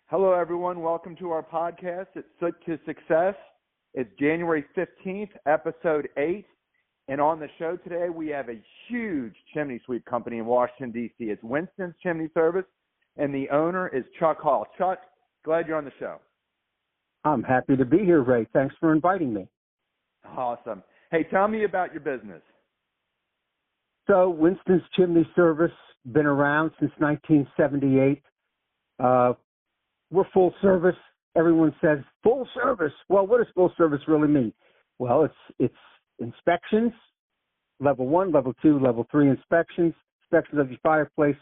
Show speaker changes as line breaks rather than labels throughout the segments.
Hello, everyone. Welcome to our podcast. It's Soot to Success. It's January 15th, episode 8. And on the show today, we have a huge chimney sweep company in Washington, D.C. It's Winston's Chimney Service, and the owner is Chuck Hall. Chuck, glad you're on the show.
I'm happy to be here, Ray. Thanks for inviting me.
Awesome. Hey, tell me about your business.
So Winston's Chimney Service, been around since 1978. We're full service. Everyone says full service. Well, what does full service really mean? Well, it's inspections, level 1, level 2, level 3 inspections of your fireplace,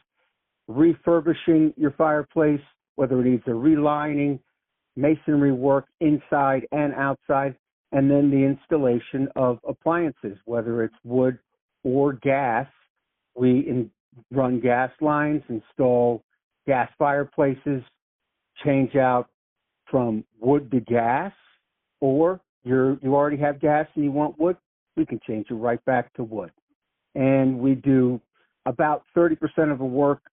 refurbishing your fireplace, whether it needs a relining, masonry work inside and outside, and then the installation of appliances, whether it's wood or gas. We run gas lines, install gas fireplaces, change out from wood to gas, or you already have gas and you want wood, we can change it right back to wood. And we do about 30% of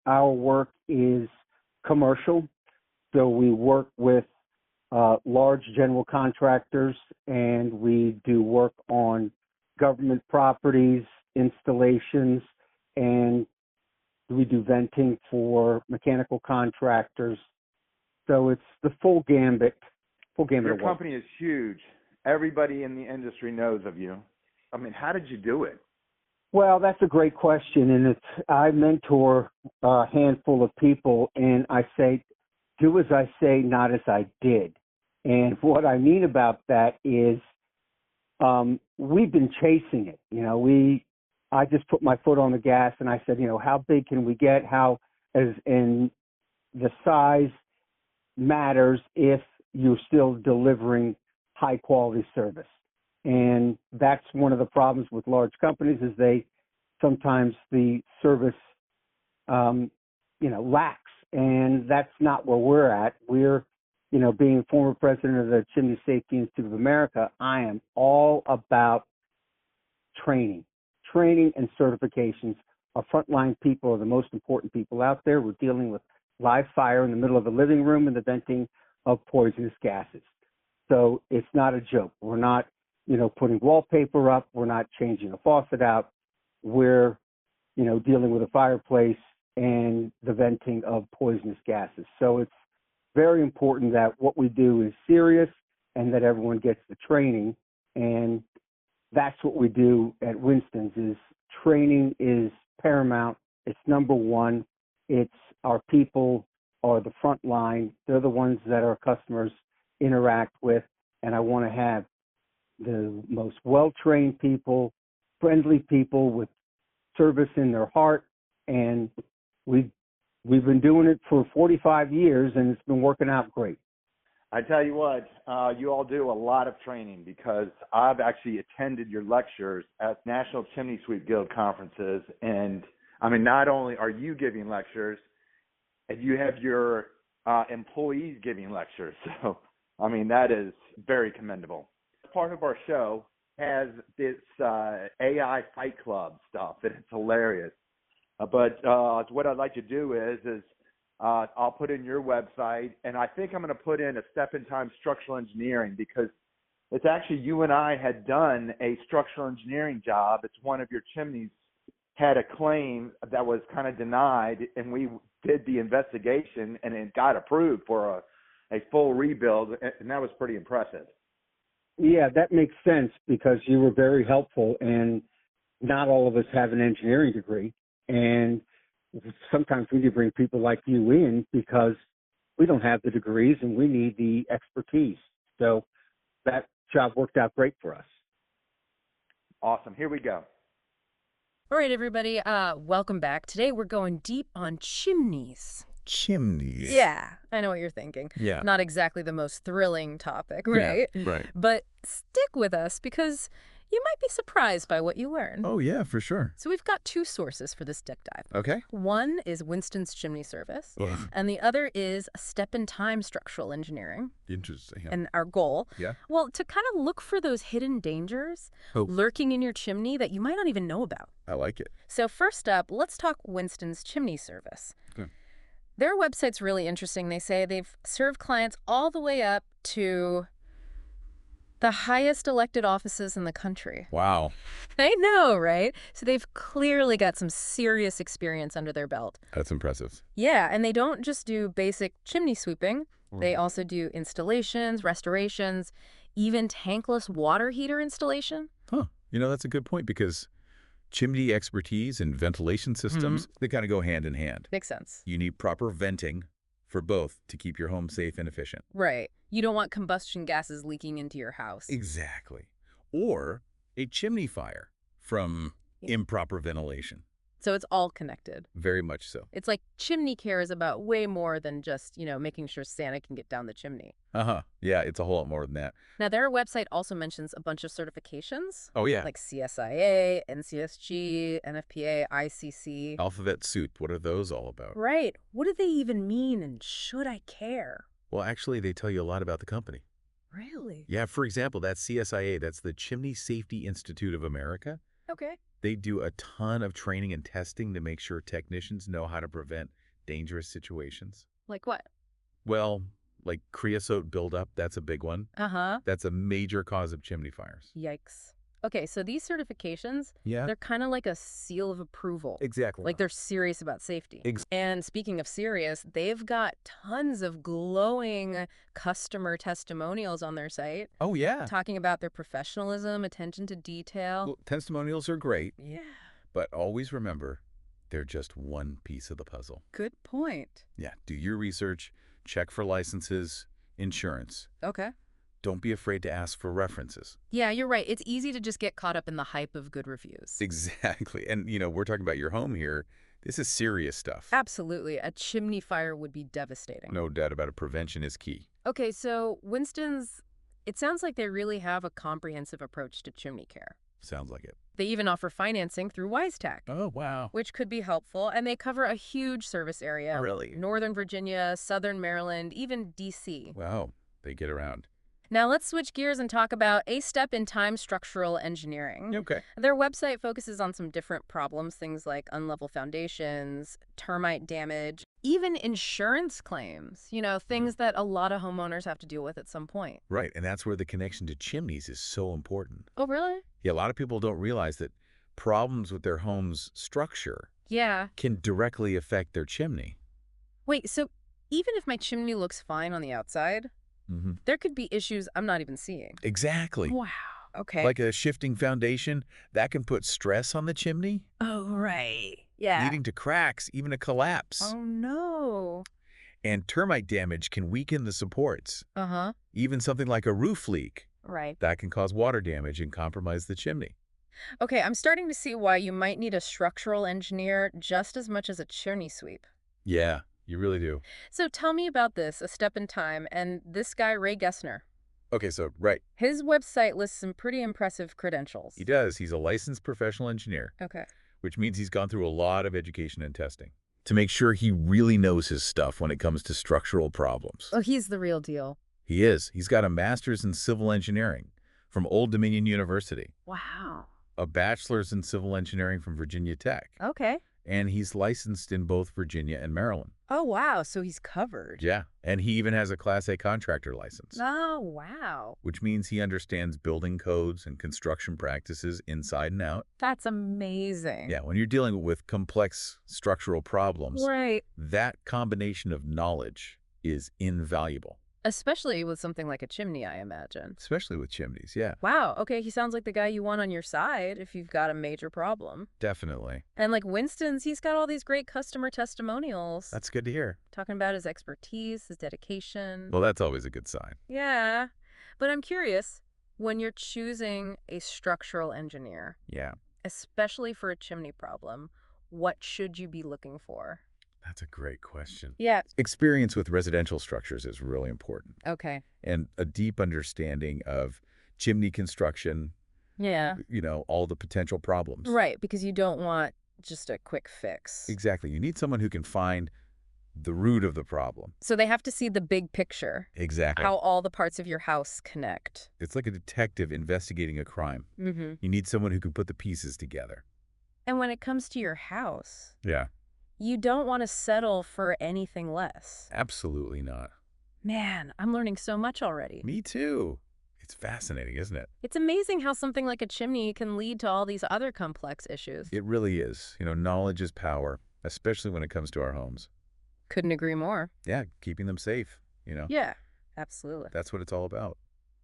our work is commercial. So we work with large general contractors, and we do work on government properties, installations, and we do venting for mechanical contractors. So it's the full gambit of
Your
work.
company is huge. Everybody in the industry knows of you. I mean, how did you do it?
Well, that's a great question, and I mentor a handful of people, and I say, do as I say, not as I did. And what I mean about that is we've been chasing it. I just put my foot on the gas, and I said, how big can we get? And the size matters if you're still delivering high quality service. And that's one of the problems with large companies is sometimes the service, lacks. And that's not where we're at. We're, being former president of the Chimney Safety Institute of America, I am all about training and certifications. Our frontline people are the most important people out there. We're dealing with live fire in the middle of the living room and the venting of poisonous gases. So it's not a joke. We're not, putting wallpaper up. We're not changing a faucet out. We're, dealing with a fireplace and the venting of poisonous gases. So it's very important that what we do is serious and that everyone gets the training. And that's what we do at Winston's is training is paramount. It's number one. It's our people are the front line. They're the ones that our customers interact with. And I want to have the most well-trained people, friendly people with service in their heart. And we've been doing it for 45 years, and it's been working out great.
I tell you what, you all do a lot of training because I've actually attended your lectures at National Chimney Sweep Guild conferences. And I mean, not only are you giving lectures, and you have your employees giving lectures. So, I mean, that is very commendable. Part of our show has this AI Fight Club stuff, and it's hilarious. But what I'd like to do is I'll put in your website, and I think I'm going to put in a step-in-time structural engineering because it's actually you and I had done a structural engineering job. It's one of your chimneys had a claim that was kind of denied, and we did the investigation, and it got approved for a full rebuild, and that was pretty impressive.
Yeah, that makes sense because you were very helpful, and not all of us have an engineering degree. And sometimes we need to bring people like you in because we don't have the degrees and we need the expertise. So that job worked out great for us.
Awesome. Here we go.
All right, everybody. Welcome back. Today we're going deep on chimneys.
Chimneys.
Yeah, I know what you're thinking.
Yeah.
Not exactly the most thrilling topic, right?
Yeah, right.
But stick with us because you might be surprised by what you learn.
Oh, yeah, for sure.
So we've got two sources for this deep dive.
Okay.
One is Winston's Chimney Service,
Ugh.
and the other is step-in-time structural engineering.
Interesting. Yeah.
And our goal,
Yeah.
well, to kind of look for those hidden dangers lurking in your chimney that you might not even know about.
I like it.
So first up, let's talk Winston's Chimney Service.
Okay.
Their website's really interesting. They say they've served clients all the way up to the highest elected offices in the country.
Wow.
I know, right? So they've clearly got some serious experience under their belt.
That's impressive.
Yeah, and they don't just do basic chimney sweeping. They also do installations, restorations, even tankless water heater installation.
Huh. That's a good point because chimney expertise and ventilation systems, they kind of go hand in hand.
Makes sense.
You need proper venting for both to keep your home safe and efficient.
Right. You don't want combustion gases leaking into your house.
Exactly. Or a chimney fire from improper ventilation.
So it's all connected.
Very much so.
It's like chimney care is about way more than just, making sure Santa can get down the chimney.
Yeah, it's a whole lot more than that.
Now, their website also mentions a bunch of certifications.
Oh, yeah.
Like CSIA, NCSG, NFPA, ICC.
Alphabet Soot, what are those all about?
Right. What do they even mean, and should I care?
Well, actually, they tell you a lot about the company.
Really?
Yeah, for example, that's CSIA. That's the Chimney Safety Institute of America.
Okay.
They do a ton of training and testing to make sure technicians know how to prevent dangerous situations.
Like what?
Well, like creosote buildup, that's a big one.
Uh-huh.
That's a major cause of chimney fires.
Yikes. Okay, so these certifications,
Yeah.
they're kind of like a seal of approval.
Exactly.
Like they're serious about safety. And speaking of serious, they've got tons of glowing customer testimonials on their site.
Oh, yeah.
Talking about their professionalism, attention to detail.
Well, testimonials are great,
Yeah.
but always remember, they're just one piece of the puzzle.
Good point.
Yeah, do your research, check for licenses, insurance.
Okay.
Don't be afraid to ask for references.
Yeah, you're right. It's easy to just get caught up in the hype of good reviews.
Exactly. And, we're talking about your home here. This is serious stuff.
Absolutely. A chimney fire would be devastating.
No doubt about it. Prevention is key.
Okay, so Winston's, it sounds like they really have a comprehensive approach to chimney care.
Sounds like it.
They even offer financing through WiseTech.
Oh, wow.
Which could be helpful, and they cover a huge service area.
Really?
Northern Virginia, Southern Maryland, even D.C.
Wow. They get around.
Now let's switch gears and talk about A Step in Time structural engineering.
Okay.
Their website focuses on some different problems, things like unlevel foundations, termite damage, even insurance claims, things that a lot of homeowners have to deal with at some point.
Right. And that's where the connection to chimneys is so important.
Oh, really?
Yeah, a lot of people don't realize that problems with their home's structure can directly affect their chimney.
Wait, so even if my chimney looks fine on the outside, there could be issues I'm not even seeing.
Exactly.
Wow. Okay.
Like a shifting foundation, that can put stress on the chimney.
Oh, right. Yeah.
Leading to cracks, even a collapse.
Oh, no.
And termite damage can weaken the supports.
Uh-huh.
Even something like a roof leak.
Right.
That can cause water damage and compromise the chimney.
Okay, I'm starting to see why you might need a structural engineer just as much as a chimney sweep.
Yeah, you really do.
So tell me about this, A Step in Time, and this guy, Ray Gessner.
Okay, so, right.
His website lists some pretty impressive credentials.
He does. He's a licensed professional engineer.
Okay.
Which means he's gone through a lot of education and testing to make sure he really knows his stuff when it comes to structural problems.
Oh, he's the real deal.
He is. He's got a master's in civil engineering from Old Dominion University.
Wow.
A bachelor's in civil engineering from Virginia Tech.
Okay.
And he's licensed in both Virginia and Maryland.
Oh, wow. So he's covered.
Yeah. And he even has a Class A contractor license.
Oh, wow.
Which means he understands building codes and construction practices inside and out.
That's amazing.
Yeah, when you're dealing with complex structural problems,
right,
that combination of knowledge is invaluable.
Especially with something like a chimney, I imagine.
Especially with chimneys, yeah.
Wow, okay, he sounds like the guy you want on your side if you've got a major problem.
Definitely.
And like Winston's, he's got all these great customer testimonials.
That's good to hear.
Talking about his expertise, his dedication.
Well, that's always a good sign.
Yeah. But I'm curious, when you're choosing a structural engineer, especially for a chimney problem, what should you be looking for?
That's a great question.
Yeah.
Experience with residential structures is really important.
Okay.
And a deep understanding of chimney construction.
Yeah.
All the potential problems.
Right, because you don't want just a quick fix.
Exactly. You need someone who can find the root of the problem.
So they have to see the big picture.
Exactly.
How all the parts of your house connect.
It's like a detective investigating a crime.
Mm-hmm.
You need someone who can put the pieces together.
And when it comes to your house, You don't want to settle for anything less.
Absolutely not.
Man, I'm learning so much already.
Me too. It's fascinating, isn't it?
It's amazing how something like a chimney can lead to all these other complex issues.
It really is. Knowledge is power, especially when it comes to our homes.
Couldn't agree more.
Yeah, keeping them safe,
Yeah, absolutely.
That's what it's all about.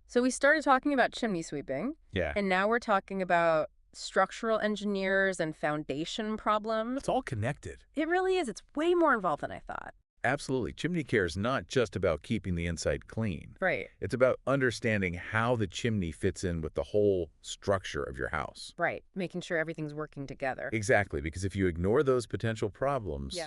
So we started talking about chimney sweeping.
Yeah.
And now we're talking about structural engineers and foundation problems.
It's all connected.
It really is. It's way more involved than I thought.
Absolutely. Chimney care is not just about keeping the inside clean.
Right.
It's about understanding how the chimney fits in with the whole structure of your house.
Right. Making sure everything's working together.
Exactly, because if you ignore those potential problems,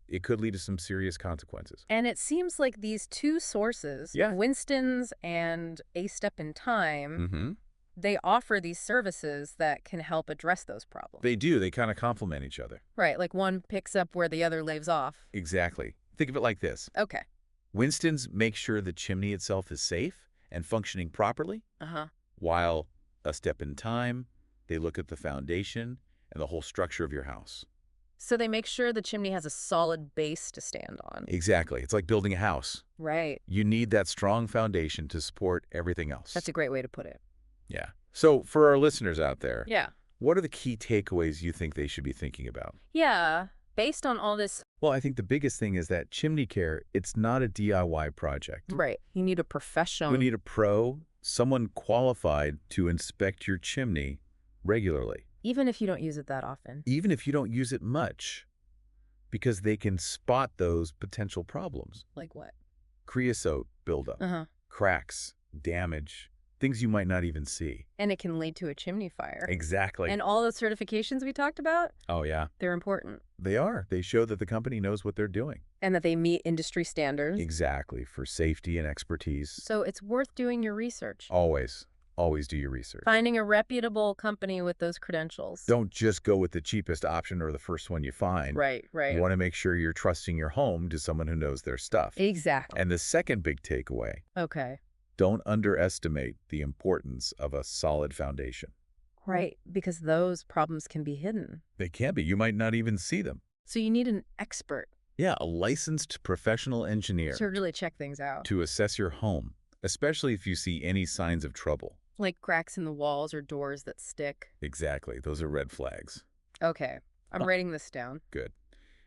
it could lead to some serious consequences.
And it seems like these two sources, Winston's and A Step in Time, they offer these services that can help address those problems.
They do. They kind of complement each other.
Right, like one picks up where the other leaves off.
Exactly. Think of it like this.
Okay.
Winston's make sure the chimney itself is safe and functioning properly, while A Step in Time, they look at the foundation and the whole structure of your house.
So they make sure the chimney has a solid base to stand on.
Exactly. It's like building a house.
Right.
You need that strong foundation to support everything else.
That's a great way to put it.
Yeah. So for our listeners out there,
Yeah.
what are the key takeaways you think they should be thinking about?
Yeah. Based on all this.
Well, I think the biggest thing is that chimney care, it's not a DIY project.
Right. You need a professional.
You need a pro, someone qualified to inspect your chimney regularly.
Even if you don't use it that often.
Even if you don't use it much, because they can spot those potential problems.
Like what?
Creosote buildup, cracks, damage, things you might not even see.
And it can lead to a chimney fire.
Exactly.
And all those certifications we talked about?
Oh, yeah.
They're important.
They are. They show that the company knows what they're doing.
And that they meet industry standards.
Exactly, for safety and expertise.
So it's worth doing your research.
Always. Always do your research.
Finding a reputable company with those credentials.
Don't just go with the cheapest option or the first one you find.
Right.
You want to make sure you're trusting your home to someone who knows their stuff.
Exactly.
And the second big takeaway.
Okay.
Don't underestimate the importance of a solid foundation.
Right, because those problems can be hidden.
They can be. You might not even see them.
So you need an expert.
Yeah, a licensed professional engineer.
To really check things out.
To assess your home, especially if you see any signs of trouble.
Like cracks in the walls or doors that stick.
Exactly. Those are red flags.
Okay. I'm writing this down.
Good.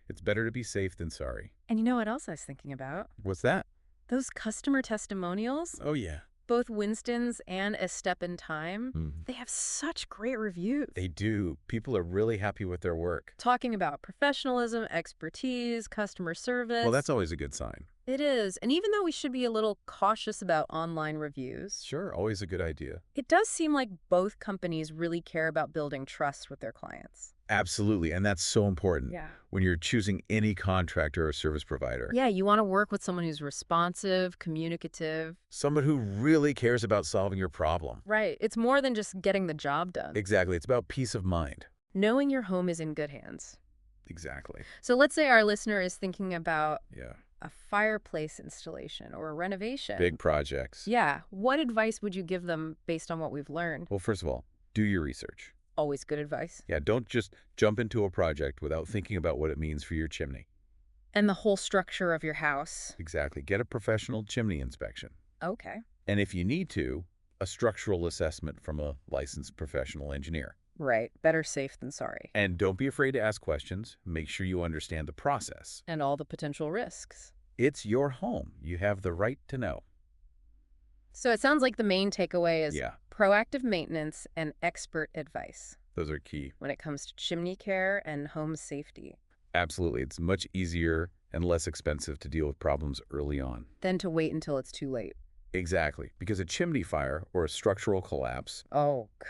It's better to be safe than sorry.
And you know what else I was thinking about?
What's that?
Those customer testimonials.
Oh, yeah.
Both Winston's and A Step in Time, they have such great reviews.
They do. People are really happy with their work.
Talking about professionalism, expertise, customer service.
Well, that's always a good sign.
It is. And even though we should be a little cautious about online reviews.
Sure, always a good idea.
It does seem like both companies really care about building trust with their clients.
Absolutely, and that's so important when you're choosing any contractor or service provider.
Yeah, you want to work with someone who's responsive, communicative.
Someone who really cares about solving your problem.
Right. It's more than just getting the job done.
Exactly. It's about peace of mind.
Knowing your home is in good hands.
Exactly.
So let's say our listener is thinking about a fireplace installation or a renovation.
Big projects.
Yeah. What advice would you give them based on what we've learned?
Well, first of all, do your research.
Always good advice.
Yeah, don't just jump into a project without thinking about what it means for your chimney.
And the whole structure of your house.
Exactly. Get a professional chimney inspection.
Okay.
And if you need to, a structural assessment from a licensed professional engineer.
Right. Better safe than sorry.
And don't be afraid to ask questions. Make sure you understand the process.
And all the potential risks.
It's your home. You have the right to know.
So it sounds like the main takeaway is proactive maintenance and expert advice.
Those are key.
When it comes to chimney care and home safety.
Absolutely. It's much easier and less expensive to deal with problems early on.
Than to wait until it's too late.
Exactly. Because a chimney fire or a structural collapse,
oh, God.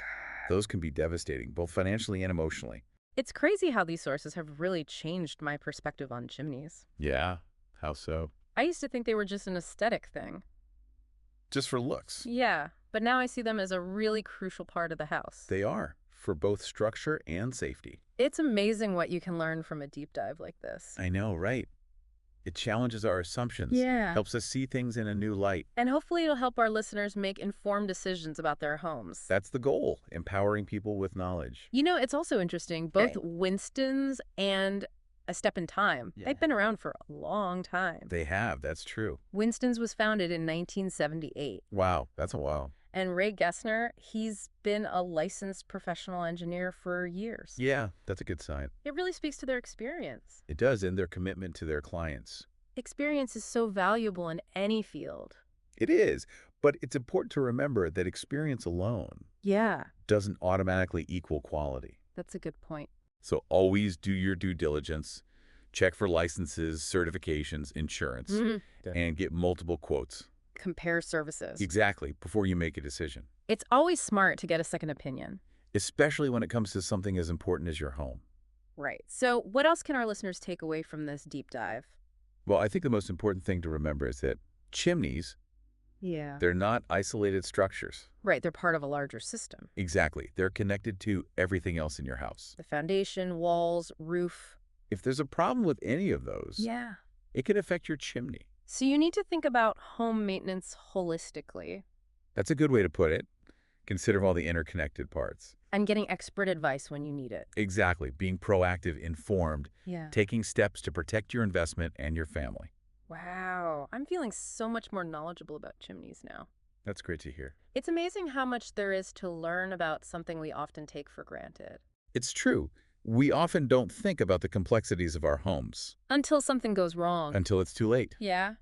Those can be devastating, both financially and emotionally.
It's crazy how these sources have really changed my perspective on chimneys.
Yeah. How so?
I used to think they were just an aesthetic thing.
Just for looks.
Yeah, but now I see them as a really crucial part of the house.
They are, for both structure and safety.
It's amazing what you can learn from a deep dive like this.
I know, right? It challenges our assumptions.
Yeah.
Helps us see things in a new light.
And hopefully it'll help our listeners make informed decisions about their homes.
That's the goal, empowering people with knowledge.
You know, it's also interesting. Both Winston's and A Step in Time.
Yeah.
They've been around for a long time.
They have. That's true.
Winston's was founded in 1978.
Wow. That's a while.
And Ray Gessner, he's been a licensed professional engineer for years.
Yeah, that's a good sign.
It really speaks to their experience.
It does, and their commitment to their clients.
Experience is so valuable in any field.
It is, but it's important to remember that experience alone
Yeah,
doesn't automatically equal quality.
that's a good point.
So always do your due diligence, check for licenses, certifications, insurance, and get multiple quotes.
Compare services.
Exactly, before you make a decision.
It's always smart to get a second opinion.
Especially when it comes to something as important as your home.
Right. So what else can our listeners take away from this deep dive?
Well, I think the most important thing to remember is that chimneys,
Yeah.
they're not isolated structures.
Right, they're part of a larger system.
Exactly. They're connected to everything else in your house.
The foundation, walls, roof.
If there's a problem with any of those,
Yeah.
it can affect your chimney.
So you need to think about home maintenance holistically
That's a good way to put it. Consider all the interconnected parts.
and getting expert advice when you need it.
Exactly. Being proactive, informed,
Yeah.
taking steps to protect your investment and your family.
Wow. I'm feeling so much more knowledgeable about chimneys now.
That's great to hear.
It's amazing how much there is to learn about something we often take for granted.
It's true. We often don't think about the complexities of our homes
Until something goes wrong.
until it's too late.
Yeah.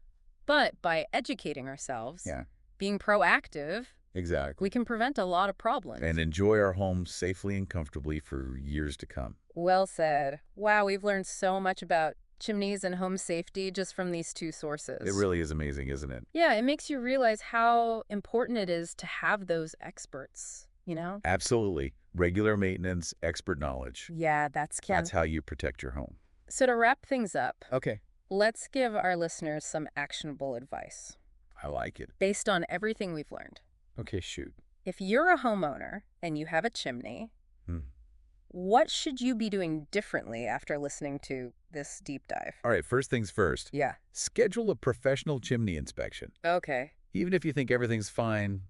But by educating ourselves,
Yeah,
being proactive,
exactly.
we can prevent a lot of problems.
And enjoy our homes safely and comfortably for years to come.
Well said. Wow, we've learned so much about chimneys and home safety just from these two sources.
It really is amazing, isn't it?
Yeah, it makes you realize how important it is to have those experts, you know?
Absolutely. Regular maintenance, expert knowledge.
Yeah, that's key.
That's how you protect your home.
So to wrap things up,
Okay.
let's give our listeners some actionable advice
I like it.
based on everything we've learned.
Okay, shoot.
If you're a homeowner and you have a chimney,
Hmm.
what should you be doing differently after listening to this deep dive?
All right, first things first.
Yeah.
Schedule a professional chimney inspection.
Okay.
Even if you think everything's fine,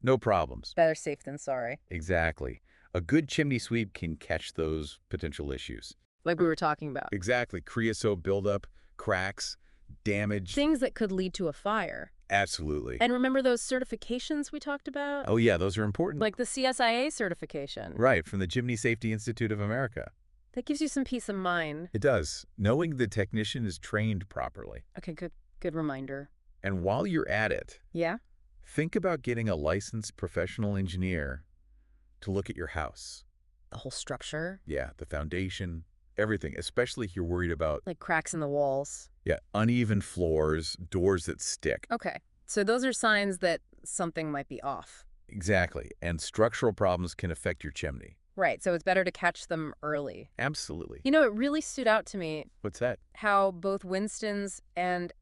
no problems.
Better safe than sorry.
Exactly. A good chimney sweep can catch those potential issues.
Like we were talking about.
Exactly. Creosote buildup, cracks, damage.
Things that could lead to a fire.
Absolutely.
And remember those certifications we talked about?
Oh, yeah, those are important.
Like the CSIA certification.
Right, from the Chimney Safety Institute of America.
That gives you some peace of mind.
It does. Knowing the technician is trained properly.
Okay, good reminder.
And while you're at it,
Yeah?
think about getting a licensed professional engineer to look at your house.
The whole structure?
Yeah, the foundation, everything, especially if you're worried about,
Like cracks in the walls.
uneven floors, doors that stick.
Okay. So those are signs that something might be off.
Exactly. And structural problems can affect your chimney.
Right, so it's better to catch them early.
Absolutely.
You know, it really stood out to me
What's that?
how both Winston's and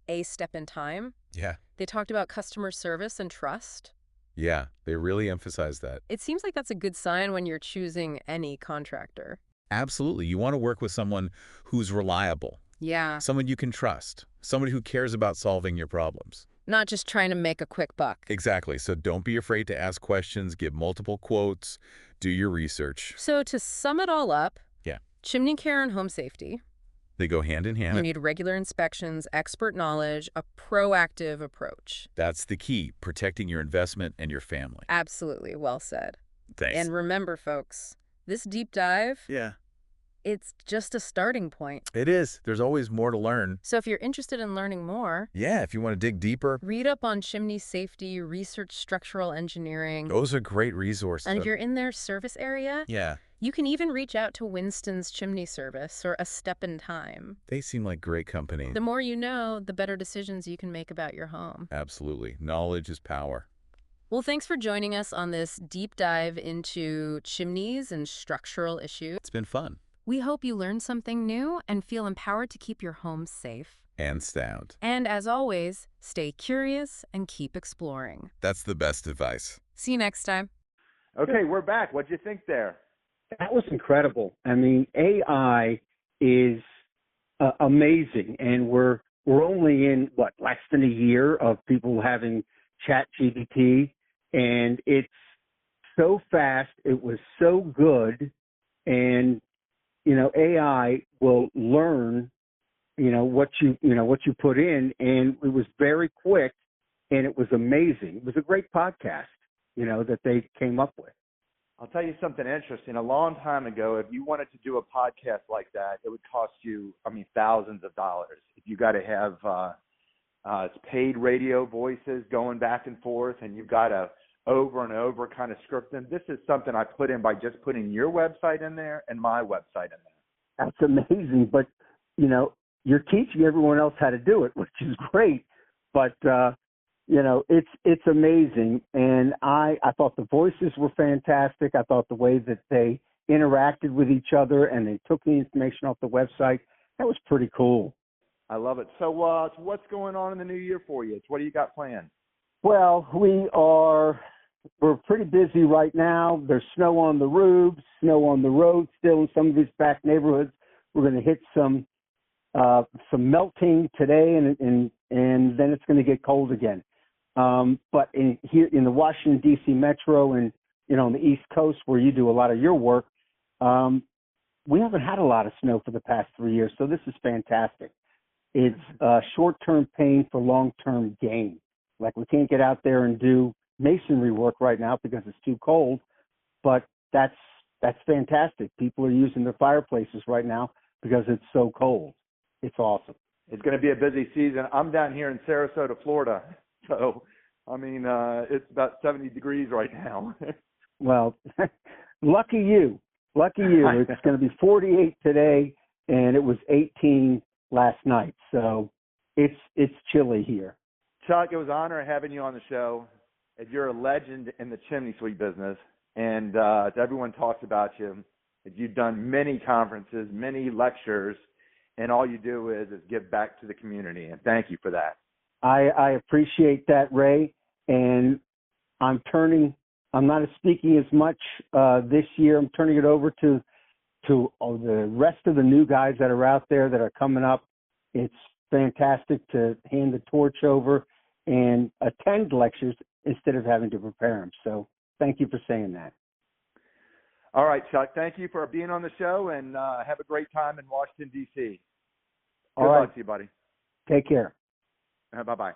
A Step in Time,
Yeah.
they talked about customer service and trust.
Yeah, they really emphasize that.
It seems like that's a good sign when you're choosing any contractor.
Absolutely. You want to work with someone who's reliable,
Yeah.
someone you can trust, somebody who cares about solving your problems.
Not just trying to make a quick buck.
Exactly. So don't be afraid to ask questions, give multiple quotes, do your research.
So to sum it all up,
Yeah.
chimney care and home safety,
They go hand in
you
hand.
need regular inspections, expert knowledge, a proactive approach.
That's the key, protecting your investment and your family.
Absolutely, well said.
Thanks.
And remember, folks, this deep dive,
Yeah,
it's just a starting point.
it is. There's always more to learn.
So if you're interested in learning more,
Yeah, if you want to dig deeper,
read up on chimney safety, research structural engineering.
those are great resources.
And if you're in their service area,
Yeah,
you can even reach out to Winston's Chimney Service or A Step in Time.
they seem like great company.
The more you know, the better decisions you can make about your home.
Absolutely. Knowledge is power.
Well, thanks for joining us on this deep dive into chimneys and structural issues.
It's been fun.
We hope you learned something new and feel empowered to keep your home safe.
And sound.
And as always, stay curious and keep exploring.
That's the best advice.
See you next time.
Okay, we're back. What'd you think there?
That was incredible. I mean, AI is amazing, and we're only in less than a year of people having ChatGPT, and it's so fast. It was so good, and AI will learn, what you put in, and it was very quick, and it was amazing. It was a great podcast, that they came up with.
I'll tell you something interesting. A long time ago, if you wanted to do a podcast like that, it would cost you, thousands of dollars. If you got to have it's paid radio voices going back and forth, and you've got to over and over kind of script them. This is something I put in by just putting your website in there and my website in there.
That's amazing. But, you're teaching everyone else how to do it, which is great. But, it's amazing. And I thought the voices were fantastic. I thought the way that they interacted with each other and they took the information off the website, that was pretty cool.
I love it. So what's going on in the new year for you? What do you got planned?
Well, we're pretty busy right now. There's snow on the roofs, snow on the road still in some of these back neighborhoods. We're going to hit some melting today, and then it's going to get cold again. But here in the Washington, D.C. metro and, on the East Coast where you do a lot of your work, we haven't had a lot of snow for the past 3 years, so this is fantastic. It's short-term pain for long-term gain. Like, we can't get out there and do masonry work right now because it's too cold, but that's fantastic. People are using their fireplaces right now because it's so cold. It's awesome.
It's going to be a busy season. I'm down here in Sarasota, Florida, so it's about 70 degrees right now.
Well, lucky you. It's going to be 48 today, and it was 18 last night, so it's chilly here.
Chuck, it was an honor having you on the show. You're a legend in the chimney sweep business, and everyone talks about you. You've done many conferences, many lectures, and all you do is give back to the community, and thank you for that.
I appreciate that, Ray, and I'm not speaking as much this year. I'm turning it over to the rest of the new guys that are out there that are coming up. It's fantastic to hand the torch over and attend lectures instead of having to prepare them. So thank you for saying that.
All right, Chuck. Thank you for being on the show, and have a great time in Washington, D.C. Good luck to you, buddy.
Take care.
Bye-bye.